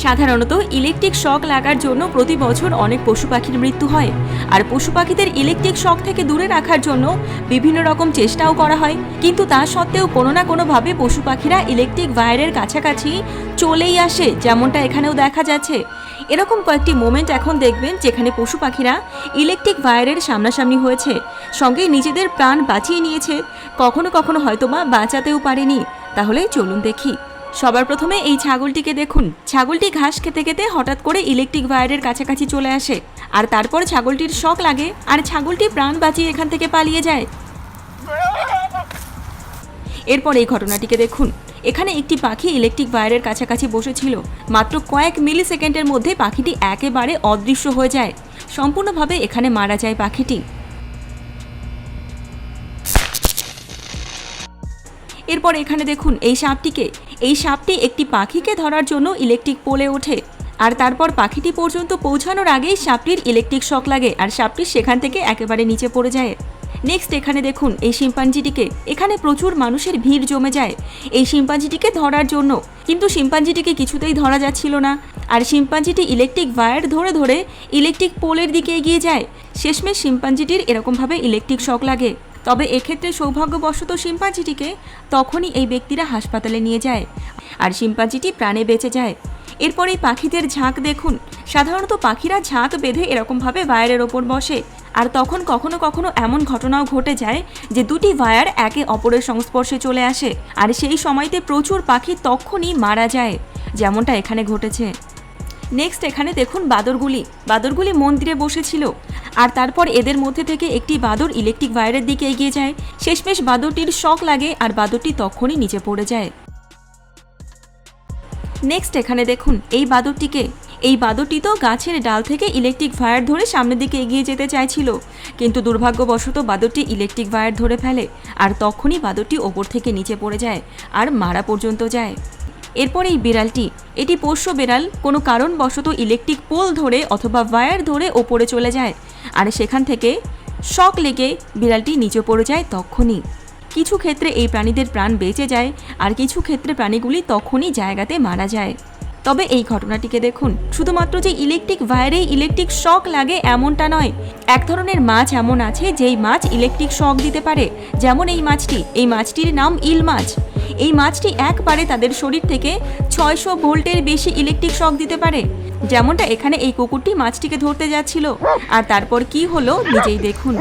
সাধারণত electric shock লাগার জন্য প্রতি বছর অনেক পশু পাখির মৃত্যু হয়। আর পশু পাখিদের ইলেকট্রিক শক থেকে দূরে রাখার জন্য বিভিন্ন রকম চেষ্টাও করা হয়, কিন্তু তা সত্ত্বেও কোনো না কোনোভাবে পশু পাখিরা ইলেকট্রিক ওয়্যারের কাছাকাছি চলেই আসে, যেমনটা এখানেও দেখা যাচ্ছে। এরকম কয়েকটি মোমেন্ট এখন দেখবেন যেখানে পশু পাখিরা ইলেকট্রিক ওয়্যারের সামনাসামনি হয়েছে, সঙ্গে নিজেদের প্রাণ বাঁচিয়ে নিয়েছে, কখনো কখনো হয়তোবা বাঁচাতেও পারেনি। তাহলে চলুন দেখি। সবার প্রথমে এই ছাগলটিকে দেখুন। ছাগলটি ঘাস খেতে খেতে হঠাৎ করে ইলেকট্রিক ওয়্যারের কাছাকাছি চলে আসে, আর তারপর ছাগলটির শক লাগে আর ছাগলটি প্রাণ বাঁচিয়ে এখান থেকে পালিয়ে যায়। এরপর এই ঘটনাটিকে দেখুন। এখানে একটি পাখি ইলেকট্রিক ওয়্যারের কাছাকাছি বসেছিল। মাত্র কয়েক মিলি সেকেন্ডের মধ্যে পাখিটি একেবারে অদৃশ্য হয়ে যায়। সম্পূর্ণভাবে এখানে মারা যায় পাখিটি। এরপর এখানে দেখুন এই সাপটিকে। এই সাপটি একটি পাখিকে ধরার জন্য ইলেকট্রিক পোলে ওঠে, আর তারপর পাখিটি পর্যন্ত পৌঁছানোর আগেই সাপটির ইলেকট্রিক শক লাগে আর সাপটি সেখান থেকে একেবারে নিচে পড়ে যায়। নেক্সট এখানে দেখুন এই শিম্পাঞ্জিটিকে। এখানে প্রচুর মানুষের ভিড় জমে যায় এই শিম্পাঞ্জিটিকে ধরার জন্য, কিন্তু শিম্পাঞ্জিটিকে কিছুতেই ধরা যাচ্ছিল না। আর শিম্পাঞ্জিটি ইলেকট্রিক ওয়্যার ধরে ধরে ইলেকট্রিক পোলের দিকে এগিয়ে যায়। শেষমেশ শিম্পাঞ্জিটির এরকমভাবে ইলেকট্রিক শক লাগে। তবে এক্ষেত্রে সৌভাগ্যবশত শিম্পাঞ্জিটিকে তখনই এই ব্যক্তিরা হাসপাতালে নিয়ে যায় আর শিম্পাঞ্জিটি প্রাণে বেঁচে যায়। এরপর এই পাখিদের ঝাঁক দেখুন। সাধারণত পাখিরা ঝাঁক বেঁধে এরকমভাবে ওয়্যারের ওপর বসে, আর তখন কখনো কখনো এমন ঘটনাও ঘটে যায় যে দুটি ওয়্যার একে অপরের সংস্পর্শে চলে আসে, আর সেই সময়তে প্রচুর পাখি তখনই মারা যায়, যেমনটা এখানে ঘটেছে। নেক্সট এখানে দেখুন বাদরগুলি মন্দিরে বসেছিল, আর তারপর এদের মধ্যে থেকে একটি বাদর ইলেকট্রিক ওয়্যারের দিকে এগিয়ে যায়। শেষমেশ বাদরটির শক লাগে আর বাদরটি তখনই নিচে পড়ে যায়। নেক্সট এখানে দেখুন এই বাদরটিকে। এই বাদরটি তো গাছের ডাল থেকে ইলেকট্রিক ওয়্যার ধরে সামনের দিকে এগিয়ে যেতে চাইছিল, কিন্তু দুর্ভাগ্যবশত বাদরটি ইলেকট্রিক ওয়্যার ধরে ফেলে, আর তখনই বাদরটি ওপর থেকে নিচে পড়ে যায় আর মারা পর্যন্ত যায়। এরপর এই বিড়ালটি, এটি পোষ্য বিড়াল, কোনো কারণবশত ইলেকট্রিক পোল ধরে অথবা ওয়্যার ধরে ওপরে চলে যায়, আর সেখান থেকে শক লেগে বিড়ালটি নিচে পড়ে যায় তখনই। কিছু ক্ষেত্রে এই প্রাণীদের প্রাণ বেঁচে যায়, আর কিছু ক্ষেত্রে প্রাণীগুলি তখনই জায়গাতে মারা যায়। তবে এই ঘটনাটিকে দেখুন। শুধুমাত্র যে ইলেকট্রিক ওয়্যারে ইলেকট্রিক শক লাগে এমনটা নয়। এক ধরনের মাছ এমন আছে যেই মাছ ইলেকট্রিক শক দিতে পারে, যেমন এই মাছটির নাম ইল মাছ। এই মাছটি একবারে তাদের শরীর থেকে 600 ভোল্টের বেশি ইলেকট্রিক শক দিতে পারে, যেমনটা এখানে এই কুকুরটি মাছটিকে ধরতে যাচ্ছিল, আর তারপর কি হলো নিজেই দেখুন।